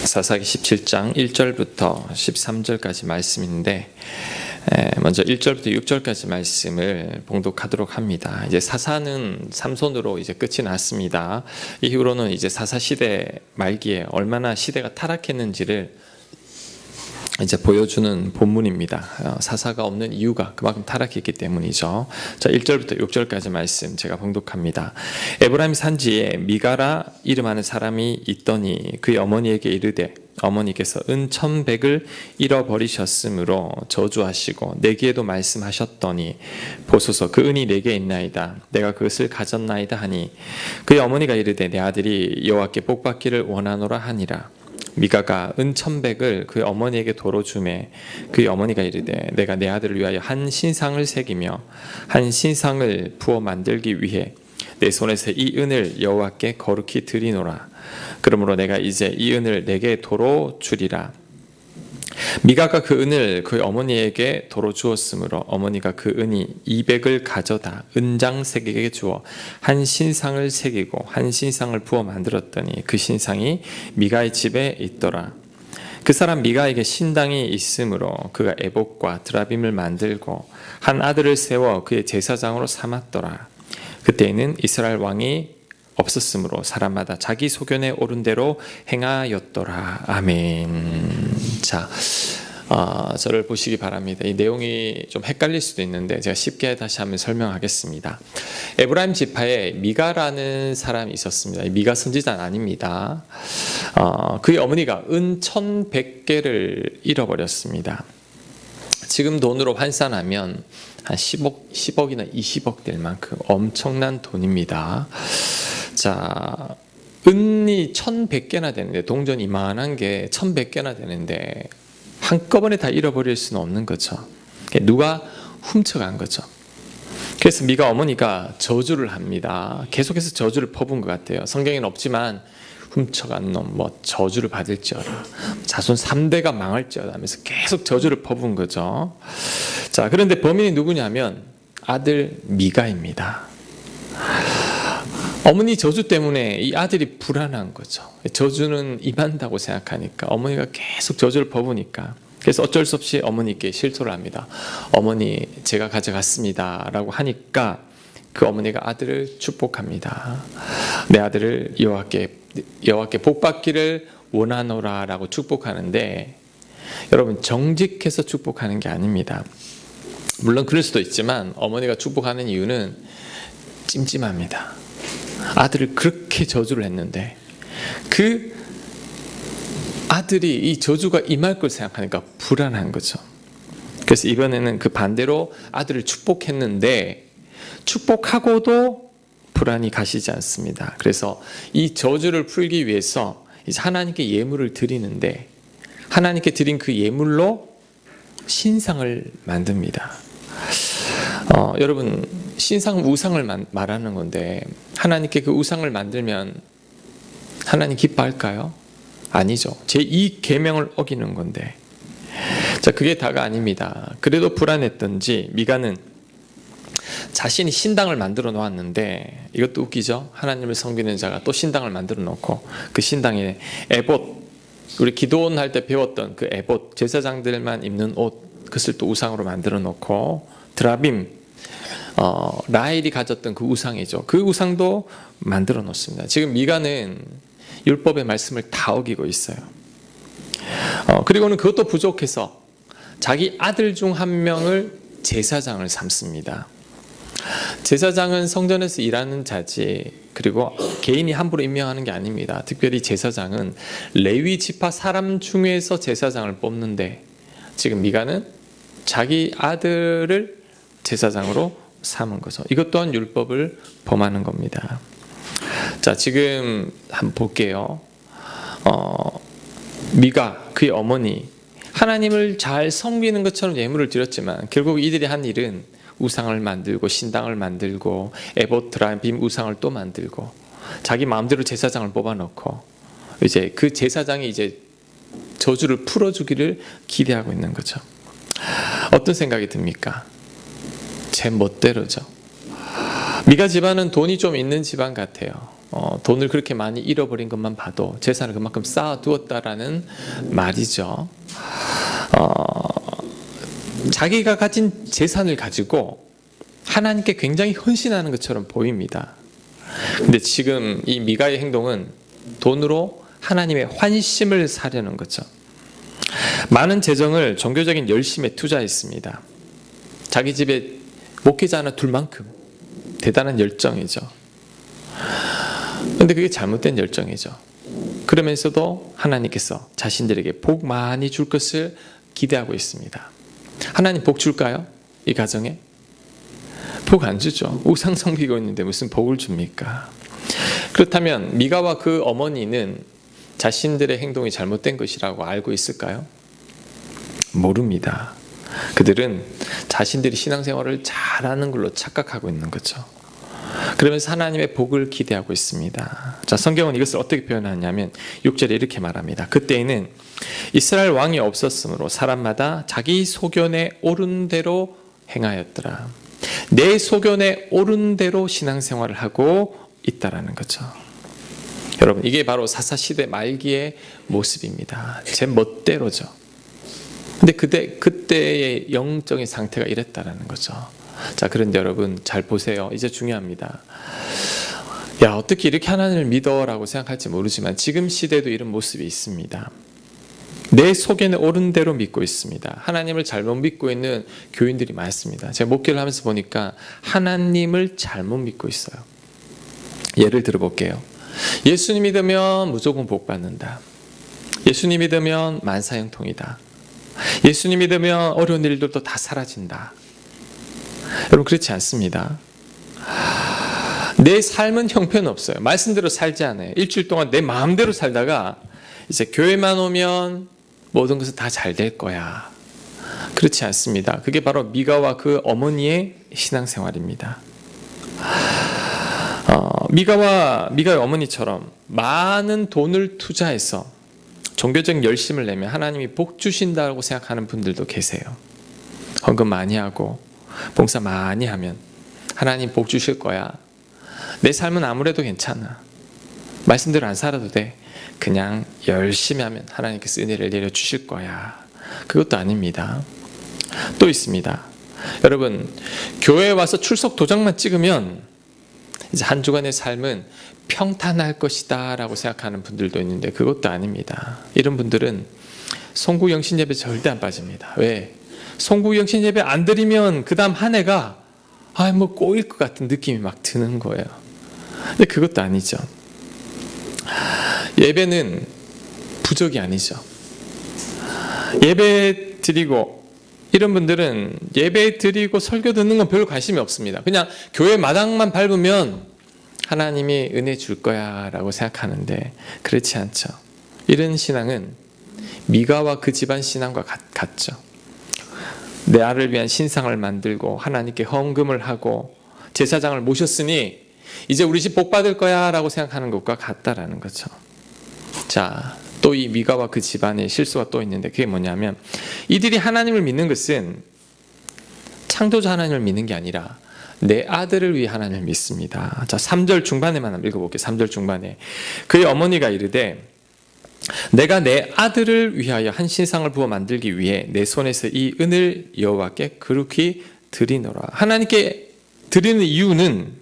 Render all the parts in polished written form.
사사기 17장 1절부터 13절까지 말씀인데, 먼저 1절부터 6절까지 말씀을 봉독하도록 합니다. 이제 사사는 삼손으로 이제 끝이 났습니다. 이후로는 이제 사사 시대 말기에 얼마나 시대가 타락했는지를 이제 보여주는 본문입니다. 사사가 없는 이유가 그만큼 타락했기 때문이죠. 자, 1절부터 6절까지 말씀 제가 봉독합니다. 에브라임 산지에 미가라 이름하는 사람이 있더니 그의 어머니에게 이르되 어머니께서 은 1,100을 잃어버리셨으므로 저주하시고 내게도 말씀하셨더니 보소서 그 은이 내게 있나이다. 내가 그것을 가졌나이다 하니 그의 어머니가 이르되 내 아들이 여호와께 복받기를 원하노라 하니라. 미가가 은 1,100을 그의 어머니에게 도로 주매 그의 어머니가 이르되 내가 내 아들을 위하여 한 신상을 새기며 한 신상을 부어 만들기 위해 내 손에서 이 은을 여호와께 거룩히 드리노라. 그러므로 내가 이제 이 은을 내게 도로 주리라. 미가가 그 은을 그의 어머니에게 도로 주었으므로 어머니가 그 은이 200을 가져다 은장색에게 주어 한 신상을 새기고 한 신상을 부어 만들었더니 그 신상이 미가의 집에 있더라. 그 사람 미가에게 신당이 있으므로 그가 에봇과 드라빔을 만들고 한 아들을 세워 그의 제사장으로 삼았더라. 그때에는 이스라엘 왕이 없었으므로 사람마다 자기 소견에 오른 대로 행하였더라. 아멘. 자, 저를 보시기 바랍니다. 이 내용이 좀 헷갈릴 수도 있는데 제가 쉽게 다시 한번 설명하겠습니다. 에브라임 지파에 미가라는 사람이 있었습니다. 미가 선지자는 아닙니다. 그의 어머니가 은 1,100개를 잃어버렸습니다. 지금 돈으로 환산하면 한 10억이나 20억 될 만큼 엄청난 돈입니다. 자, 은이 1,100개나 되는데, 동전 이만한 게 1,100개나 되는데 한꺼번에 다 잃어버릴 수는 없는 거죠. 누가 훔쳐간 거죠. 그래서 미가 어머니가 저주를 합니다. 계속해서 저주를 퍼부은 것 같아요. 성경에는 없지만 훔쳐간 놈 저주를 받을지어다, 자손 3대가 망할지어다 하면서 계속 저주를 퍼부은 거죠. 자, 그런데 범인이 누구냐면 아들 미가입니다. 어머니 저주 때문에 이 아들이 불안한 거죠. 저주는 임한다고 생각하니까 어머니가 계속 저주를 퍼부으니까, 그래서 어쩔 수 없이 어머니께 실토를 합니다. 어머니 제가 가져갔습니다 라고 하니까 그 어머니가 아들을 축복합니다. 내 아들을 여호와께 복받기를 원하노라 라고 축복하는데, 여러분 정직해서 축복하는 게 아닙니다. 물론 그럴 수도 있지만 어머니가 축복하는 이유는 찜찜합니다. 아들을 그렇게 저주를 했는데 그 아들이 이 저주가 임할 걸 생각하니까 불안한 거죠. 그래서 이번에는 그 반대로 아들을 축복했는데 축복하고도 불안이 가시지 않습니다. 그래서 이 저주를 풀기 위해서 이제 하나님께 예물을 드리는데, 하나님께 드린 그 예물로 신상을 만듭니다. 여러분, 신상은 우상을 말하는 건데 하나님께 그 우상을 만들면 하나님 기뻐할까요? 아니죠. 제2 계명을 어기는 건데. 자, 그게 다가 아닙니다. 그래도 불안했던지 미가는 자신이 신당을 만들어 놓았는데, 이것도 웃기죠. 하나님을 섬기는 자가 또 신당을 만들어 놓고 그 신당에 에봇, 우리 기도원 할 때 배웠던 그 에봇, 제사장들만 입는 옷, 그것을 또 우상으로 만들어 놓고, 드라빔, 라헬이 가졌던 그 우상이죠. 그 우상도 만들어 놓습니다. 지금 미가는 율법의 말씀을 다 어기고 있어요. 그리고는 그것도 부족해서 자기 아들 중 한 명을 제사장을 삼습니다. 제사장은 성전에서 일하는 자지, 그리고 개인이 함부로 임명하는 게 아닙니다. 특별히 제사장은 레위 지파 사람 중에서 제사장을 뽑는데, 지금 미가는 자기 아들을 제사장으로 삼은 거죠. 이것 또한 율법을 범하는 겁니다. 자, 지금 한번 볼게요. 미가, 그의 어머니, 하나님을 잘 섬기는 것처럼 예물을 드렸지만 결국 이들이 한 일은 우상을 만들고 신당을 만들고 에봇, 드라빔 우상을 또 만들고 자기 마음대로 제사장을 뽑아놓고 이제 그 제사장이 이제 저주를 풀어주기를 기대하고 있는 거죠. 어떤 생각이 듭니까? 제 멋대로죠. 미가 집안은 돈이 좀 있는 집안 같아요. 돈을 그렇게 많이 잃어버린 것만 봐도 재산을 그만큼 쌓아두었다라는 말이죠. 자기가 가진 재산을 가지고 하나님께 굉장히 헌신하는 것처럼 보입니다. 근데 지금 이 미가의 행동은 돈으로 하나님의 환심을 사려는 거죠. 많은 재정을 종교적인 열심에 투자했습니다. 자기 집에 목회자 하나 둘 만큼 대단한 열정이죠. 그런데 그게 잘못된 열정이죠. 그러면서도 하나님께서 자신들에게 복 많이 줄 것을 기대하고 있습니다. 하나님 복 줄까요? 이 가정에? 복 안 주죠. 우상 섬기고 있는데 무슨 복을 줍니까? 그렇다면 미가와 그 어머니는 자신들의 행동이 잘못된 것이라고 알고 있을까요? 모릅니다. 그들은 자신들이 신앙생활을 잘하는 걸로 착각하고 있는 거죠. 그러면서 하나님의 복을 기대하고 있습니다. 자, 성경은 이것을 어떻게 표현하냐면 6절에 이렇게 말합니다. 그때에는 이스라엘 왕이 없었으므로 사람마다 자기 소견에 옳은 대로 행하였더라. 내 소견에 옳은 대로 신앙생활을 하고 있다라는 거죠. 여러분, 이게 바로 사사시대 말기의 모습입니다. 제 멋대로죠. 근데 그때의 영적인 상태가 이랬다라는 거죠. 자, 그런데 여러분 잘 보세요. 이제 중요합니다. 야, 어떻게 이렇게 하나님을 믿어라고 생각할지 모르지만 지금 시대도 이런 모습이 있습니다. 내 소견에 옳은 대로 믿고 있습니다. 하나님을 잘못 믿고 있는 교인들이 많습니다. 제가 목회를 하면서 보니까 하나님을 잘못 믿고 있어요. 예를 들어볼게요. 예수님 믿으면 무조건 복 받는다. 예수님 믿으면 만사형통이다. 예수님 믿으면 어려운 일들도 다 사라진다. 여러분, 그렇지 않습니다. 내 삶은 형편없어요. 말씀대로 살지 않아요. 일주일 동안 내 마음대로 살다가 이제 교회만 오면 모든 것은 다 잘 될 거야. 그렇지 않습니다. 그게 바로 미가와 그 어머니의 신앙생활입니다. 미가의 어머니처럼 많은 돈을 투자해서 종교적인 열심을 내면 하나님이 복 주신다고 생각하는 분들도 계세요. 헌금 많이 하고 봉사 많이 하면 하나님 복 주실 거야. 내 삶은 아무래도 괜찮아. 말씀대로 안 살아도 돼. 그냥 열심히 하면 하나님께서 은혜를 내려주실 거야. 그것도 아닙니다. 또 있습니다. 여러분, 교회에 와서 출석 도장만 찍으면 이제 한 주간의 삶은 평탄할 것이다 라고 생각하는 분들도 있는데 그것도 아닙니다. 이런 분들은 송구영신 예배 절대 안 빠집니다. 왜? 송구영신 예배 안 드리면 그 다음 한 해가 꼬일 것 같은 느낌이 막 드는 거예요. 근데 그것도 아니죠. 예배는 부족이 아니죠. 예배 드리고 이런 분들은 예배 드리고 설교 듣는 건 별로 관심이 없습니다. 그냥 교회 마당만 밟으면 하나님이 은혜 줄 거야 라고 생각하는데 그렇지 않죠. 이런 신앙은 미가와 그 집안 신앙과 같죠. 내 아를 위한 신상을 만들고 하나님께 헌금을 하고 제사장을 모셨으니 이제 우리 집 복 받을 거야 라고 생각하는 것과 같다라는 거죠. 자, 또 이 미가와 그 집안의 실수가 또 있는데 그게 뭐냐면 이들이 하나님을 믿는 것은 창조자 하나님을 믿는 게 아니라 내 아들을 위해 하나님을 믿습니다. 자, 3절 중반에만 한번 읽어볼게요. 3절 중반에 그의 어머니가 이르되 내가 내 아들을 위하여 한 신상을 부어 만들기 위해 내 손에서 이 은을 여호와께 그룩히 드리노라. 하나님께 드리는 이유는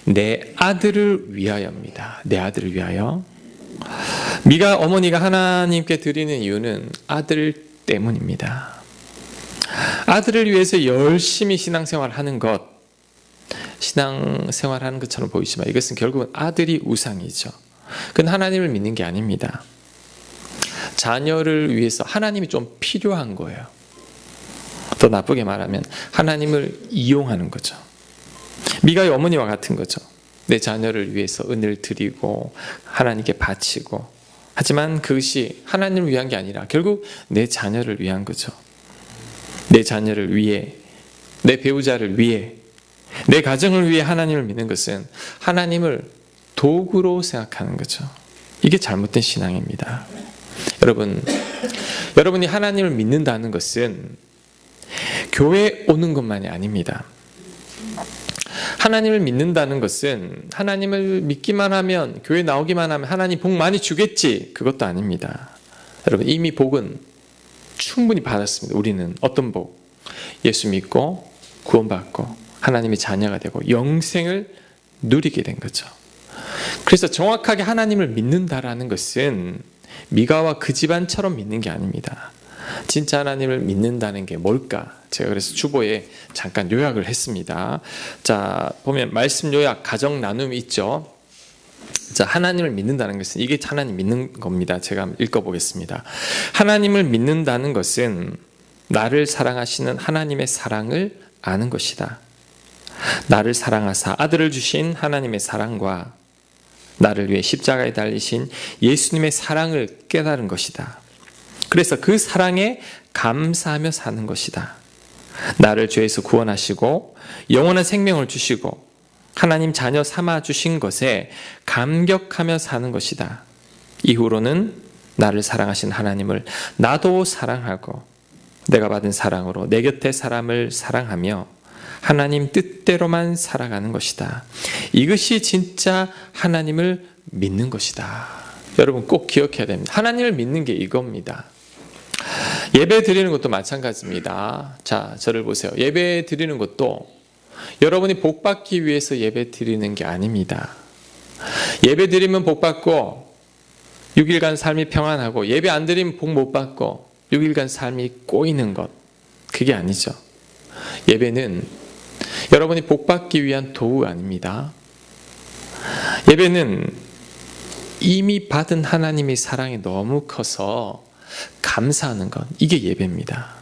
내 아들을 위하여입니다. 내 아들을 위하여. 미가 어머니가 하나님께 드리는 이유는 아들 때문입니다. 아들을 위해서 열심히 신앙생활하는 것, 신앙생활하는 것처럼 보이지만 이것은 결국은 아들이 우상이죠. 그건 하나님을 믿는 게 아닙니다. 자녀를 위해서 하나님이 좀 필요한 거예요. 더 나쁘게 말하면 하나님을 이용하는 거죠. 미가의 어머니와 같은 거죠. 내 자녀를 위해서 은을 드리고 하나님께 바치고, 하지만 그것이 하나님을 위한 게 아니라 결국 내 자녀를 위한 거죠. 내 자녀를 위해, 내 배우자를 위해, 내 가정을 위해 하나님을 믿는 것은 하나님을 도구로 생각하는 거죠. 이게 잘못된 신앙입니다. 여러분이 하나님을 믿는다는 것은 교회에 오는 것만이 아닙니다. 하나님을 믿는다는 것은 하나님을 믿기만 하면, 교회 나오기만 하면 하나님 복 많이 주겠지, 그것도 아닙니다. 여러분, 이미 복은 충분히 받았습니다. 우리는 어떤 복? 예수 믿고 구원받고 하나님의 자녀가 되고 영생을 누리게 된 거죠. 그래서 정확하게 하나님을 믿는다라는 것은 미가와 그 집안처럼 믿는 게 아닙니다. 진짜 하나님을 믿는다는 게 뭘까? 제가 그래서 주보에 잠깐 요약을 했습니다. 자, 보면 말씀 요약, 가정 나눔이 있죠. 자, 하나님을 믿는다는 것은 이게 하나님 믿는 겁니다. 제가 한번 읽어보겠습니다. 하나님을 믿는다는 것은 나를 사랑하시는 하나님의 사랑을 아는 것이다. 나를 사랑하사 아들을 주신 하나님의 사랑과 나를 위해 십자가에 달리신 예수님의 사랑을 깨달은 것이다. 그래서 그 사랑에 감사하며 사는 것이다. 나를 죄에서 구원하시고 영원한 생명을 주시고 하나님 자녀 삼아 주신 것에 감격하며 사는 것이다. 이후로는 나를 사랑하신 하나님을 나도 사랑하고 내가 받은 사랑으로 내 곁의 사람을 사랑하며 하나님 뜻대로만 살아가는 것이다. 이것이 진짜 하나님을 믿는 것이다. 여러분 꼭 기억해야 됩니다. 하나님을 믿는 게 이겁니다. 예배 드리는 것도 마찬가지입니다. 자, 저를 보세요. 예배 드리는 것도 여러분이 복 받기 위해서 예배 드리는 게 아닙니다. 예배 드리면 복 받고 6일간 삶이 평안하고 예배 안 드리면 복 못 받고 6일간 삶이 꼬이는 것, 그게 아니죠. 예배는 여러분이 복 받기 위한 도구 아닙니다. 예배는 이미 받은 하나님의 사랑이 너무 커서 감사하는 것, 이게 예배입니다.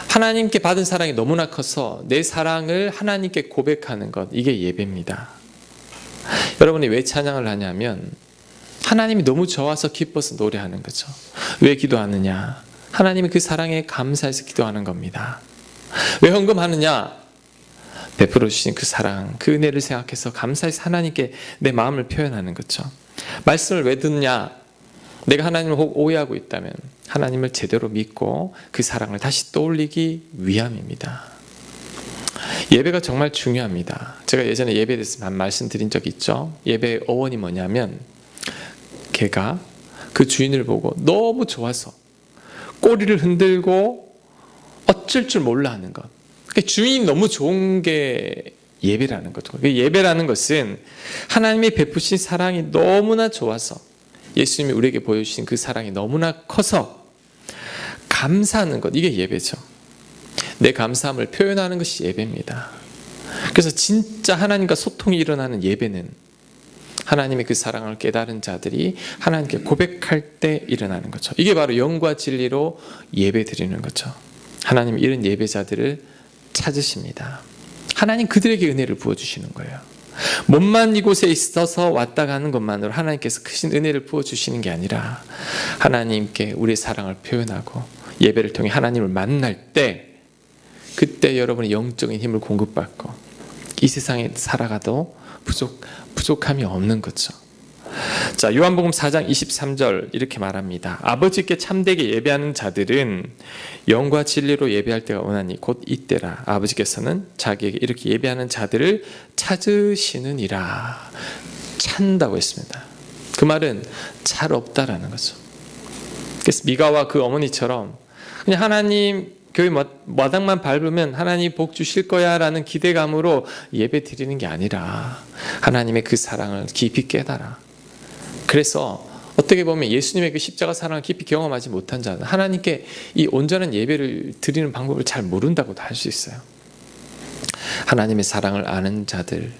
하나님께 받은 사랑이 너무나 커서 내 사랑을 하나님께 고백하는 것, 이게 예배입니다. 여러분이 왜 찬양을 하냐면 하나님이 너무 좋아서 기뻐서 노래하는 거죠. 왜 기도하느냐? 하나님이 그 사랑에 감사해서 기도하는 겁니다. 왜 헌금하느냐? 베풀어 주신 그 사랑, 그 은혜를 생각해서 감사해서 하나님께 내 마음을 표현하는 거죠. 말씀을 왜 듣냐? 내가 하나님을 혹 오해하고 있다면 하나님을 제대로 믿고 그 사랑을 다시 떠올리기 위함입니다. 예배가 정말 중요합니다. 제가 예전에 예배에 대해서 말씀드린 적이 있죠. 예배의 어원이 뭐냐면 개가 그 주인을 보고 너무 좋아서 꼬리를 흔들고 어쩔 줄 몰라 하는 것. 주인이 너무 좋은 게 예배라는 거죠. 예배라는 것은 하나님이 베푸신 사랑이 너무나 좋아서 예수님이 우리에게 보여주신 그 사랑이 너무나 커서 감사하는 것, 이게 예배죠. 내 감사함을 표현하는 것이 예배입니다. 그래서 진짜 하나님과 소통이 일어나는 예배는 하나님의 그 사랑을 깨달은 자들이 하나님께 고백할 때 일어나는 거죠. 이게 바로 영과 진리로 예배 드리는 거죠. 하나님이 이런 예배자들을 찾으십니다. 하나님 그들에게 은혜를 부어주시는 거예요. 몸만 이곳에 있어서 왔다 가는 것만으로 하나님께서 크신 은혜를 부어주시는 게 아니라 하나님께 우리의 사랑을 표현하고 예배를 통해 하나님을 만날 때 그때 여러분의 영적인 힘을 공급받고 이 세상에 살아가도 부족함이 없는 거죠. 자, 요한복음 4장 23절 이렇게 말합니다. 아버지께 참되게 예배하는 자들은 영과 진리로 예배할 때가 오나니 곧 이때라. 아버지께서는 자기에게 이렇게 예배하는 자들을 찾으시느니라. 찾는다고 했습니다. 그 말은 잘 없다라는 거죠. 그래서 미가와 그 어머니처럼 그냥 하나님 교회 마당만 밟으면 하나님 복 주실 거야 라는 기대감으로 예배 드리는 게 아니라 하나님의 그 사랑을 깊이 깨달아. 그래서 어떻게 보면 예수님의 그 십자가 사랑을 깊이 경험하지 못한 자는 하나님께 이 온전한 예배를 드리는 방법을 잘 모른다고도 할 수 있어요. 하나님의 사랑을 아는 자들,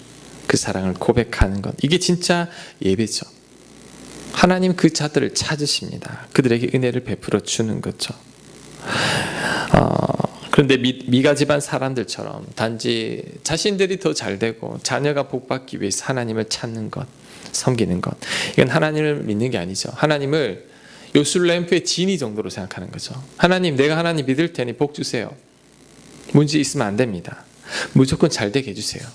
그 사랑을 고백하는 것, 이게 진짜 예배죠. 하나님 그 자들을 찾으십니다. 그들에게 은혜를 베풀어 주는 거죠. 그런데 미가 집안 사람들처럼 단지 자신들이 더 잘되고 자녀가 복받기 위해서 하나님을 찾는 것, 섬기는 것, 이건 하나님을 믿는 게 아니죠. 하나님을 요술램프의 지니 정도로 생각하는 거죠. 하나님, 내가 하나님 믿을 테니 복 주세요. 문제 있으면 안 됩니다. 무조건 잘되게 해주세요.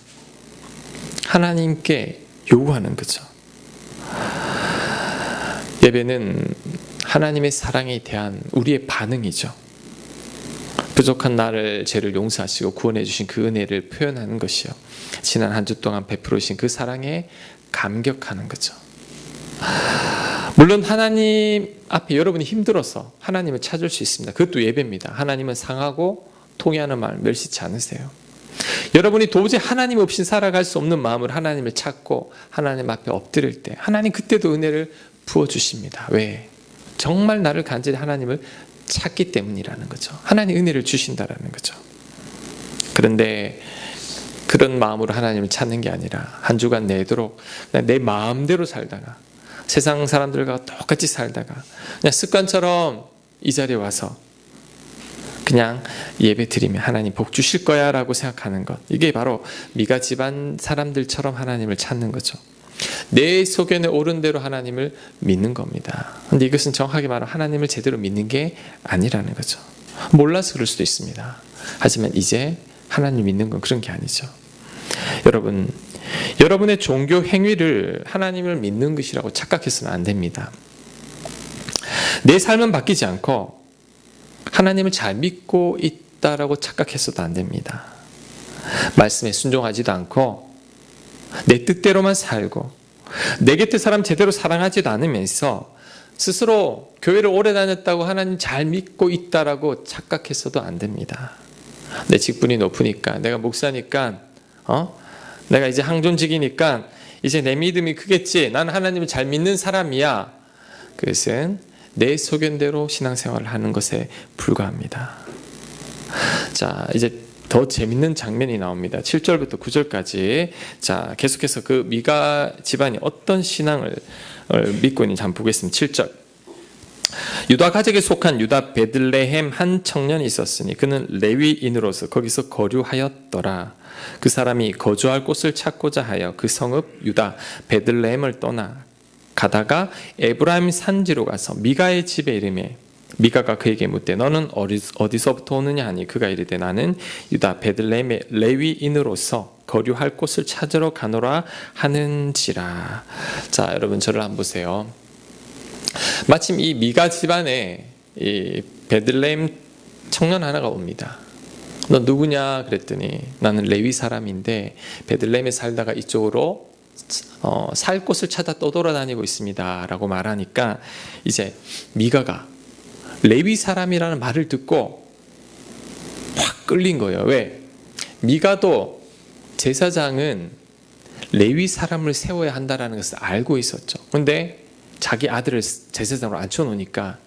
하나님께 요구하는 거죠. 예배는 하나님의 사랑에 대한 우리의 반응이죠. 부족한 나를 죄를 용서하시고 구원해 주신 그 은혜를 표현하는 것이요. 지난 한 주 동안 베풀으신 그 사랑에 감격하는 거죠. 물론 하나님 앞에 여러분이 힘들어서 하나님을 찾을 수 있습니다. 그것도 예배입니다. 하나님은 상하고 통회하는 마음을 멸시치 않으세요. 여러분이 도저히 하나님 없이 살아갈 수 없는 마음으로 하나님을 찾고 하나님 앞에 엎드릴 때 하나님 그때도 은혜를 부어주십니다. 왜? 정말 나를 간절히 하나님을 찾기 때문이라는 거죠. 하나님 은혜를 주신다라는 거죠. 그런데 그런 마음으로 하나님을 찾는 게 아니라 한 주간 내도록 그냥 내 마음대로 살다가 세상 사람들과 똑같이 살다가 그냥 습관처럼 이 자리에 와서 그냥 예배 드리면 하나님 복 주실 거야 라고 생각하는 것, 이게 바로 미가 집안 사람들처럼 하나님을 찾는 거죠. 내 소견에 오른 대로 하나님을 믿는 겁니다. 그런데 이것은 정확하게 말하면 하나님을 제대로 믿는 게 아니라는 거죠. 몰라서 그럴 수도 있습니다. 하지만 이제 하나님을 믿는 건 그런 게 아니죠. 여러분의 종교 행위를 하나님을 믿는 것이라고 착각해서는 안 됩니다. 내 삶은 바뀌지 않고 하나님을 잘 믿고 있다라고 착각해서도 안 됩니다. 말씀에 순종하지도 않고 내 뜻대로만 살고 내 곁에 사람 제대로 사랑하지도 않으면서 스스로 교회를 오래 다녔다고 하나님 잘 믿고 있다라고 착각해서도 안 됩니다. 내 직분이 높으니까, 내가 목사니까, 내가 이제 항존직이니까 이제 내 믿음이 크겠지, 나는 하나님을 잘 믿는 사람이야. 그것은 내 소견대로 신앙생활을 하는 것에 불과합니다. 자, 이제 더 재밌는 장면이 나옵니다. 7절부터 9절까지. 자, 계속해서 그 미가 집안이 어떤 신앙을 믿고 있는지 한번 보겠습니다. 7절. 유다 가족에 속한 유다 베들레헴 한 청년이 있었으니 그는 레위인으로서 거기서 거류하였더라. 그 사람이 거주할 곳을 찾고자 하여 그 성읍 유다 베들레헴을 떠나 가다가 에브라임 산지로 가서 미가의 집에 이르매 미가가 그에게 묻되 너는 어디서부터 오느냐 하니 그가 이르되 나는 유다 베들레헴의 레위인으로서 거류할 곳을 찾으러 가노라 하는지라. 자, 여러분 저를 한번 보세요. 마침 이 미가 집안에 이 베들레헴 청년 하나가 옵니다. 너 누구냐 그랬더니 나는 레위 사람인데 베들레헴에 살다가 이쪽으로 살 곳을 찾아 떠돌아다니고 있습니다 라고 말하니까 이제 미가가 레위 사람이라는 말을 듣고 확 끌린 거예요. 왜? 미가도 제사장은 레위 사람을 세워야 한다는 것을 알고 있었죠. 그런데 자기 아들을 제사장으로 앉혀놓으니까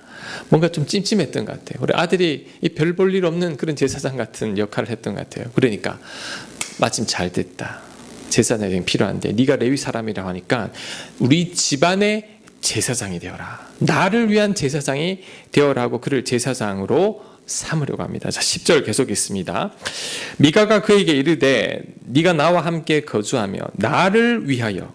뭔가 좀 찜찜했던 것 같아요. 우리 아들이 별 볼 일 없는 그런 제사장 같은 역할을 했던 것 같아요. 그러니까 마침 잘 됐다. 제사장이 필요한데 네가 레위 사람이라고 하니까 우리 집안의 제사장이 되어라. 나를 위한 제사장이 되어라고 그를 제사장으로 삼으려고 합니다. 자, 10절 계속 있습니다. 미가가 그에게 이르되 네가 나와 함께 거주하며 나를 위하여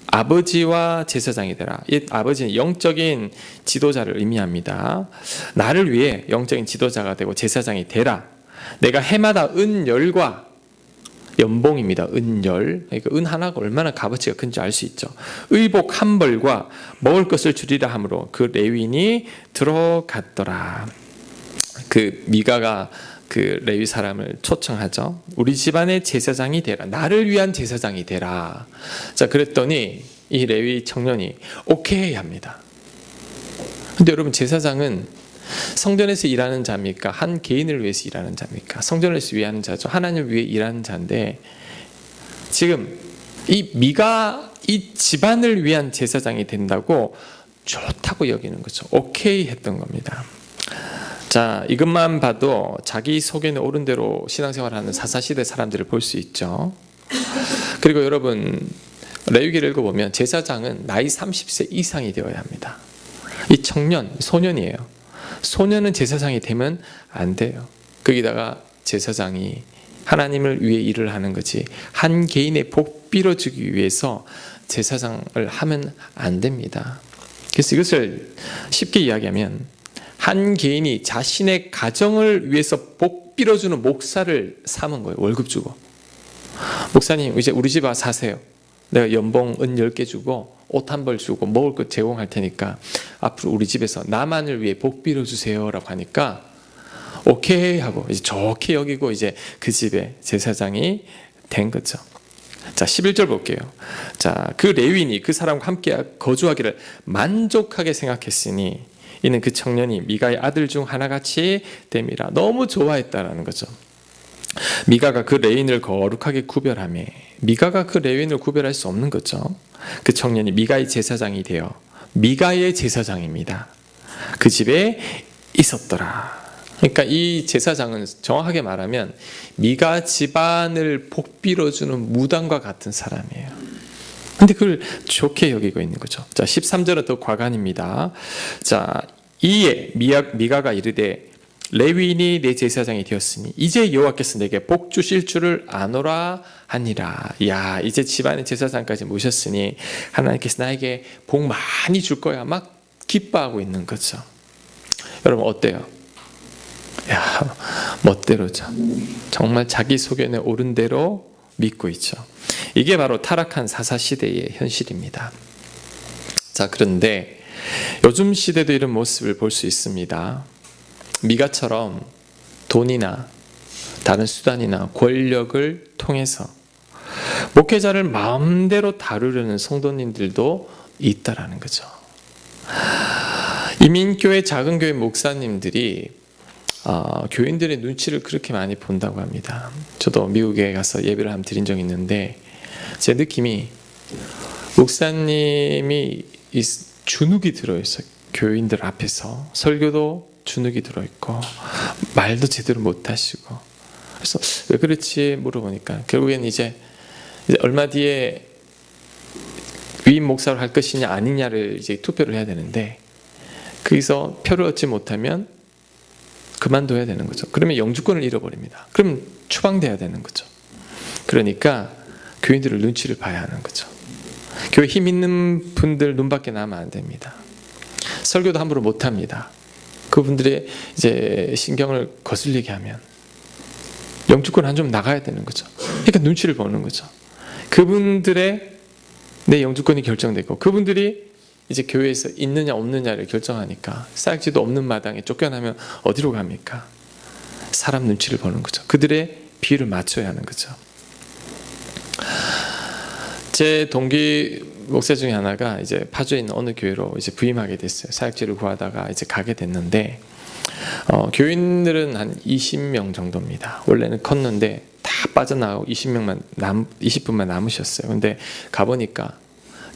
아버지와 제사장이 되라. 이 아버지는 영적인 지도자를 의미합니다. 나를 위해 영적인 지도자가 되고 제사장이 되라. 내가 해마다 은열과 연봉입니다. 은열. 그러니까 은 하나가 얼마나 값어치가 큰지 알 수 있죠. 의복 한 벌과 먹을 것을 주리라 하므로 그 레위인이 들어갔더라. 그 미가가 그 레위 사람을 초청하죠. 우리 집안의 제사장이 되라. 나를 위한 제사장이 되라. 자, 그랬더니 이 레위 청년이 오케이 합니다. 근데 여러분, 제사장은 성전에서 일하는 자입니까? 한 개인을 위해서 일하는 자입니까? 성전에서 위하는 자죠. 하나님을 위해 일하는 자인데 지금 이 미가 이 집안을 위한 제사장이 된다고 좋다고 여기는 거죠. 오케이 했던 겁니다. 자, 이것만 봐도 자기 소견에 오른 대로 신앙생활하는 사사시대 사람들을 볼 수 있죠. 그리고 여러분, 레위기를 읽어보면 제사장은 나이 30세 이상이 되어야 합니다. 이 청년, 소년이에요. 소년은 제사장이 되면 안 돼요. 거기다가 제사장이 하나님을 위해 일을 하는 거지 한 개인의 복 빌어주기 위해서 제사장을 하면 안 됩니다. 그래서 이것을 쉽게 이야기하면 한 개인이 자신의 가정을 위해서 복 빌어주는 목사를 삼은 거예요. 월급 주고. 목사님 이제 우리 집 와서 사세요. 내가 연봉 은 10개 주고 옷 한 벌 주고 먹을 것 제공할 테니까 앞으로 우리 집에서 나만을 위해 복 빌어주세요 라고 하니까 오케이 하고 이제 좋게 여기고 이제 그 집의 제사장이 된 거죠. 자, 11절 볼게요. 자, 그 레위인이 그 사람과 함께 거주하기를 만족하게 생각했으니 이는 그 청년이 미가의 아들 중 하나같이 됨이라. 너무 좋아했다라는 거죠. 미가가 그 레위인을 거룩하게 구별하며, 미가가 그 레위인을 구별할 수 없는 거죠. 그 청년이 미가의 제사장이 되어 미가의 제사장입니다. 그 집에 있었더라. 그러니까 이 제사장은 정확하게 말하면 미가 집안을 복빌어주는 무당과 같은 사람이에요. 근데 그걸 좋게 여기고 있는 거죠. 자, 13절은 더 과간입니다. 자, 이에 미가가 이르되 레위인이 내 제사장이 되었으니 이제 여호와께서 내게 복 주실 줄을 아노라 하니라. 야, 이제 집안의 제사장까지 모셨으니 하나님께서 나에게 복 많이 줄 거야. 막 기뻐하고 있는 거죠. 여러분 어때요? 야, 멋대로죠. 정말 자기 소견에 옳은 대로 믿고 있죠. 이게 바로 타락한 사사시대의 현실입니다. 자, 그런데 요즘 시대도 이런 모습을 볼 수 있습니다. 미가처럼 돈이나 다른 수단이나 권력을 통해서 목회자를 마음대로 다루려는 성도님들도 있다라는 거죠. 이민교회 작은 교회 목사님들이 교인들의 눈치를 그렇게 많이 본다고 합니다. 저도 미국에 가서 예배를 한번 드린 적이 있는데 제 느낌이 목사님이 주눅이 들어있어요. 교인들 앞에서 설교도 주눅이 들어있고 말도 제대로 못하시고, 그래서 왜 그렇지 물어보니까 결국엔 이제 얼마 뒤에 위임 목사로 할 것이냐 아니냐를 이제 투표를 해야 되는데 거기서 표를 얻지 못하면 그만둬야 되는 거죠. 그러면 영주권을 잃어버립니다. 그럼 추방돼야 되는 거죠. 그러니까 교인들을 눈치를 봐야 하는 거죠. 교회 힘 있는 분들 눈밖에 나면 안 됩니다. 설교도 함부로 못 합니다. 그분들의 이제 신경을 거슬리게 하면 영주권 한 좀 나가야 되는 거죠. 그러니까 눈치를 보는 거죠. 그분들의 내 영주권이 결정되고 그분들이 이제 교회에서 있느냐 없느냐를 결정하니까 사역지도 없는 마당에 쫓겨나면 어디로 갑니까? 사람 눈치를 보는 거죠. 그들의 비율을 맞춰야 하는 거죠. 제 동기 목사 중에 하나가 이제 파주에 있는 어느 교회로 이제 부임하게 됐어요. 사역지를 구하다가 이제 가게 됐는데 교인들은 한 20명 정도입니다. 원래는 컸는데 다 빠져나가고 20분만 남으셨어요. 근데 가보니까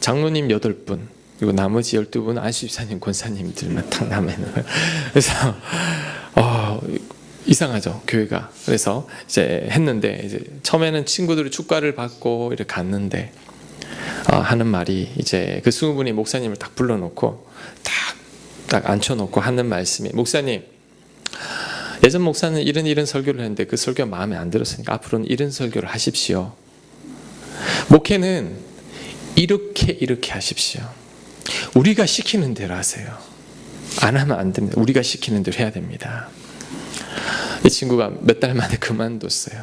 장로님 8분, 그리고 나머지 12분은 안수집사님, 권사님들만 딱 남아있는 거예요. 그래서 이상하죠, 교회가. 그래서 이제 했는데 이제 처음에는 친구들이 축가를 받고 이렇게 갔는데 하는 말이 이제 그 20분이 목사님을 딱 불러놓고 딱 앉혀놓고 하는 말씀이, 목사님, 예전 목사는 이런 설교를 했는데 그 설교가 마음에 안 들었으니까 앞으로는 이런 설교를 하십시오. 목회는 이렇게 하십시오. 우리가 시키는 대로 하세요. 안 하면 안 됩니다. 우리가 시키는 대로 해야 됩니다. 이 친구가 몇 달 만에 그만뒀어요.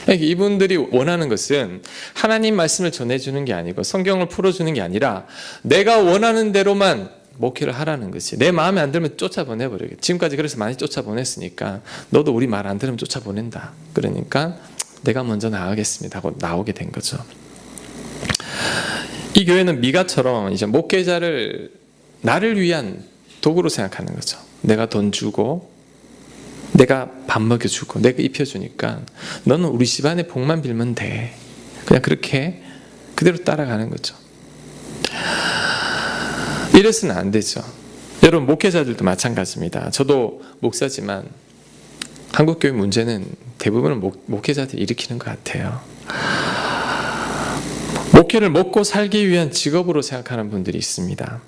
이분들이 원하는 것은 하나님 말씀을 전해주는 게 아니고 성경을 풀어주는 게 아니라 내가 원하는 대로만 목회를 하라는 것이, 내 마음에 안 들면 쫓아보내버려요. 지금까지 그래서 많이 쫓아보냈으니까 너도 우리 말 안 들으면 쫓아보낸다. 그러니까 내가 먼저 나가겠습니다 하고 나오게 된 거죠. 이 교회는 미가처럼 이제 목회자를 나를 위한 도구로 생각하는 거죠. 내가 돈 주고 내가 밥 먹여주고 내가 입혀주니까 너는 우리 집안에 복만 빌면 돼. 그냥 그렇게 그대로 따라가는 거죠. 이래서는 안 되죠. 여러분, 목회자들도 마찬가지입니다. 저도 목사지만 한국교회 문제는 대부분은 목회자들이 일으키는 것 같아요. 목회를 먹고 살기 위한 직업으로 생각하는 분들이 있습니다.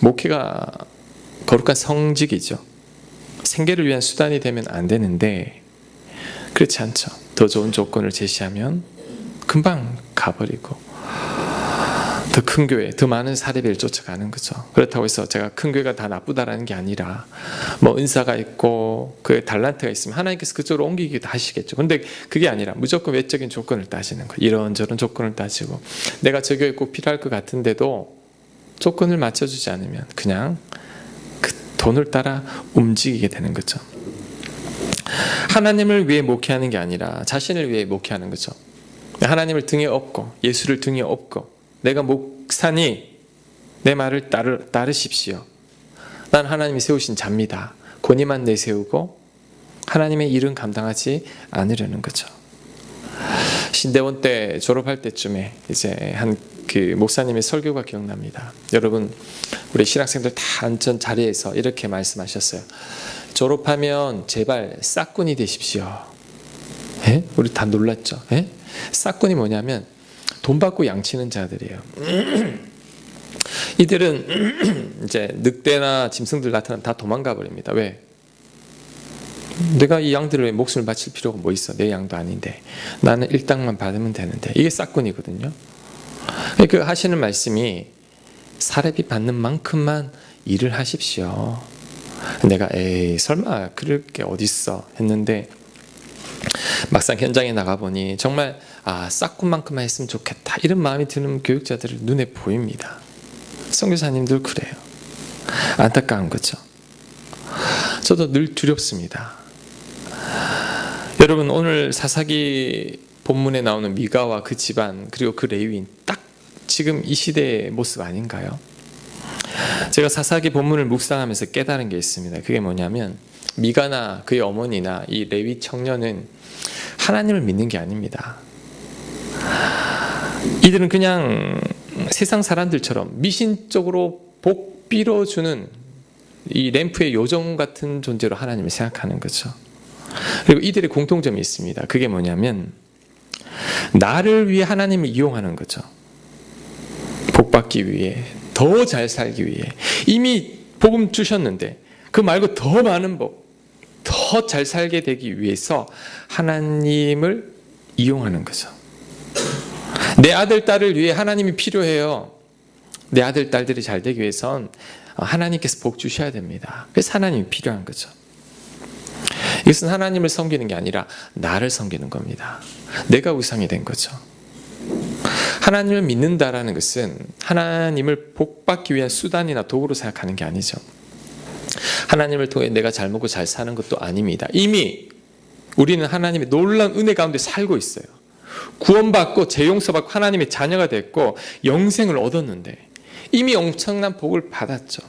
목회가 거룩한 성직이죠. 생계를 위한 수단이 되면 안 되는데 그렇지 않죠. 더 좋은 조건을 제시하면 금방 가버리고 더 큰 교회, 더 많은 사례비를 쫓아가는 거죠. 그렇다고 해서 제가 큰 교회가 다 나쁘다라는 게 아니라 뭐 은사가 있고 그 달란트가 있으면 하나님께서 그쪽으로 옮기기도 하시겠죠. 근데 그게 아니라 무조건 외적인 조건을 따지는 거예요. 이런저런 조건을 따지고 내가 저 교회 꼭 필요할 것 같은데도 조건을 맞춰주지 않으면 그냥 그 돈을 따라 움직이게 되는 거죠. 하나님을 위해 목회하는 게 아니라 자신을 위해 목회하는 거죠. 하나님을 등에 업고 예수를 등에 업고 내가 목사니 내 말을 따르십시오. 난 하나님이 세우신 자입니다. 권위만 내세우고 하나님의 일은 감당하지 않으려는 거죠. 신대원 때 졸업할 때쯤에 이제 한 그 목사님의 설교가 기억납니다. 여러분, 우리 신학생들 다 앉은 자리에서 이렇게 말씀하셨어요. 졸업하면 제발 싹군이 되십시오. 에? 우리 다 놀랐죠. 에? 싹군이 뭐냐면 돈 받고 양치는 자들이에요. 이들은 이제 늑대나 짐승들 나타나면 다 도망가 버립니다. 왜? 내가 이 양들을 왜 목숨을 바칠 필요가 뭐 있어? 내 양도 아닌데 나는 일당만 받으면 되는데. 이게 싹군이거든요. 그 하시는 말씀이 사례비 받는 만큼만 일을 하십시오. 내가 에이 설마 그럴 게 어딨어 했는데 막상 현장에 나가보니 정말 싹군만큼만 했으면 좋겠다 이런 마음이 드는 교육자들을 눈에 보입니다. 선교사님들 그래요. 안타까운 거죠. 저도 늘 두렵습니다. 여러분, 오늘 사사기 본문에 나오는 미가와 그 집안 그리고 그 레위인 딱 지금 이 시대의 모습 아닌가요? 제가 사사기 본문을 묵상하면서 깨달은 게 있습니다. 그게 뭐냐면 미가나 그의 어머니나 이 레위 청년은 하나님을 믿는 게 아닙니다. 이들은 그냥 세상 사람들처럼 미신적으로 복 빌어주는 이 램프의 요정 같은 존재로 하나님을 생각하는 거죠. 그리고 이들의 공통점이 있습니다. 그게 뭐냐면 나를 위해 하나님을 이용하는 거죠. 복 받기 위해, 더 잘 살기 위해. 이미 복음 주셨는데 그 말고 더 많은 복, 더 잘 살게 되기 위해서 하나님을 이용하는 거죠. 내 아들, 딸을 위해 하나님이 필요해요. 내 아들, 딸들이 잘 되기 위해선 하나님께서 복 주셔야 됩니다. 그래서 하나님이 필요한 거죠. 이것은 하나님을 섬기는 게 아니라 나를 섬기는 겁니다. 내가 우상이 된 거죠. 하나님을 믿는다라는 것은 하나님을 복받기 위한 수단이나 도구로 생각하는 게 아니죠. 하나님을 통해 내가 잘 먹고 잘 사는 것도 아닙니다. 이미 우리는 하나님의 놀라운 은혜 가운데 살고 있어요. 구원받고 재용서받고 하나님의 자녀가 됐고 영생을 얻었는데 이미 엄청난 복을 받았죠.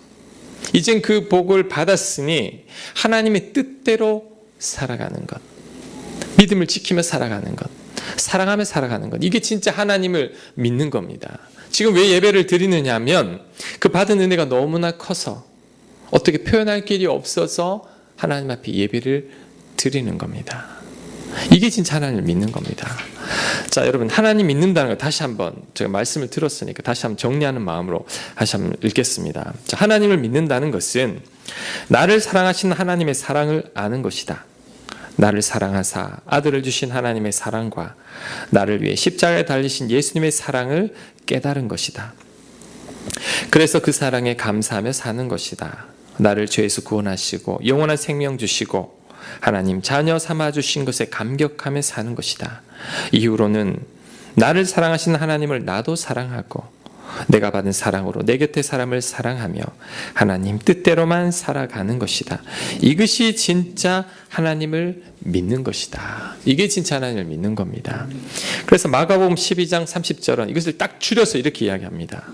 이젠 그 복을 받았으니 하나님의 뜻대로 살아가는 것, 믿음을 지키며 살아가는 것, 사랑하며 살아가는 것, 이게 진짜 하나님을 믿는 겁니다. 지금 왜 예배를 드리느냐 하면 그 받은 은혜가 너무나 커서 어떻게 표현할 길이 없어서 하나님 앞에 예배를 드리는 겁니다. 이게 진짜 하나님을 믿는 겁니다. 자, 여러분, 하나님 믿는다는 거 다시 한번 제가 말씀을 들었으니까 다시 한번 정리하는 마음으로 다시 한번 읽겠습니다. 자, 하나님을 믿는다는 것은 나를 사랑하시는 하나님의 사랑을 아는 것이다. 나를 사랑하사 아들을 주신 하나님의 사랑과 나를 위해 십자가에 달리신 예수님의 사랑을 깨달은 것이다. 그래서 그 사랑에 감사하며 사는 것이다. 나를 죄에서 구원하시고 영원한 생명 주시고 하나님 자녀 삼아주신 것에 감격하며 사는 것이다. 이후로는 나를 사랑하시는 하나님을 나도 사랑하고 내가 받은 사랑으로 내 곁의 사람을 사랑하며 하나님 뜻대로만 살아가는 것이다. 이것이 진짜 하나님을 믿는 것이다. 이게 진짜 하나님을 믿는 겁니다. 그래서 마가복음 12장 30절은 이것을 딱 줄여서 이렇게 이야기합니다.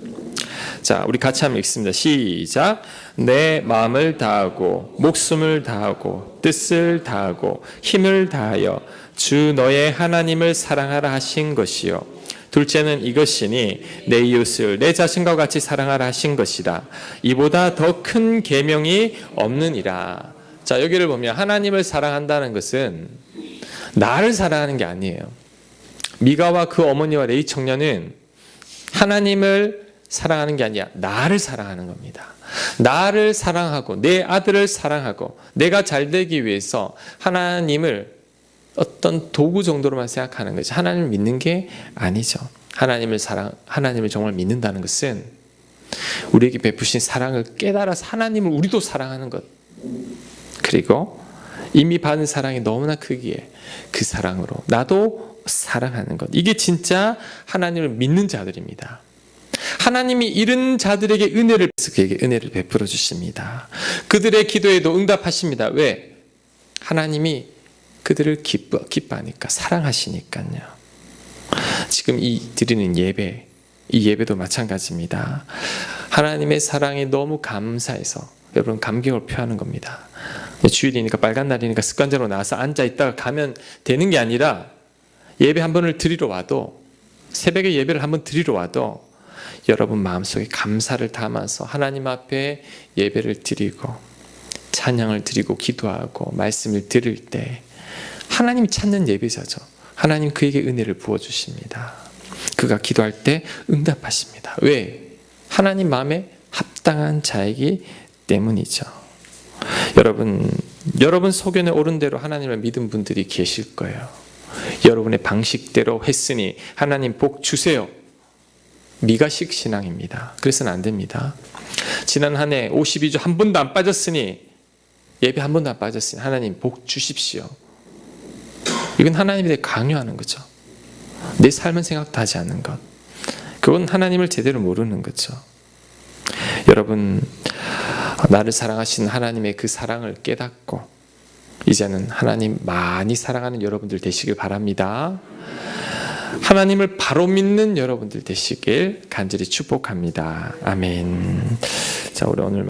자, 우리 같이 한번 읽습니다. 시작. 내 마음을 다하고 목숨을 다하고 뜻을 다하고 힘을 다하여 주 너의 하나님을 사랑하라 하신 것이요. 둘째는 이것이니 내 이웃을 내 자신과 같이 사랑하라 하신 것이다. 이보다 더 큰 계명이 없느니라. 자, 여기를 보면 하나님을 사랑한다는 것은 나를 사랑하는 게 아니에요. 미가와 그 어머니와 레위 청년은 하나님을 사랑하는 게 아니라 나를 사랑하는 겁니다. 나를 사랑하고 내 아들을 사랑하고 내가 잘 되기 위해서 하나님을 어떤 도구 정도로만 생각하는 거죠. 하나님을 믿는 게 아니죠. 하나님을 정말 믿는다는 것은 우리에게 베푸신 사랑을 깨달아서 하나님을 우리도 사랑하는 것. 그리고 이미 받은 사랑이 너무나 크기에 그 사랑으로 나도 사랑하는 것. 이게 진짜 하나님을 믿는 자들입니다. 하나님이 이런 자들에게 은혜를 베풀어 주십니다. 그들의 기도에도 응답하십니다. 왜? 하나님이 그들을 기뻐하니까, 사랑하시니까요. 지금 이 드리는 예배, 이 예배도 마찬가지입니다. 하나님의 사랑에 너무 감사해서 여러분 감격을 표하는 겁니다. 주일이니까, 빨간 날이니까 습관적으로 나와서 앉아있다가 가면 되는 게 아니라, 예배 한 번을 드리러 와도, 새벽에 예배를 한 번 드리러 와도 여러분 마음속에 감사를 담아서 하나님 앞에 예배를 드리고 찬양을 드리고 기도하고 말씀을 들을 때 하나님이 찾는 예배자죠. 하나님 그에게 은혜를 부어주십니다. 그가 기도할 때 응답하십니다. 왜? 하나님 마음에 합당한 자이기 때문이죠. 여러분 소견에 옳은 대로 하나님을 믿은 분들이 계실 거예요. 여러분의 방식대로 했으니 하나님 복 주세요. 미가식 신앙입니다. 그래서는 안 됩니다. 지난 한 해 52주 한 번도 안 빠졌으니, 예배 한 번도 안 빠졌으니 하나님 복 주십시오. 이건 하나님에 대해 강요하는 거죠. 내 삶은 생각도 하지 않는 것. 그건 하나님을 제대로 모르는 거죠. 여러분, 나를 사랑하신 하나님의 그 사랑을 깨닫고 이제는 하나님 많이 사랑하는 여러분들 되시길 바랍니다. 하나님을 바로 믿는 여러분들 되시길 간절히 축복합니다. 아멘. 자, 우리 오늘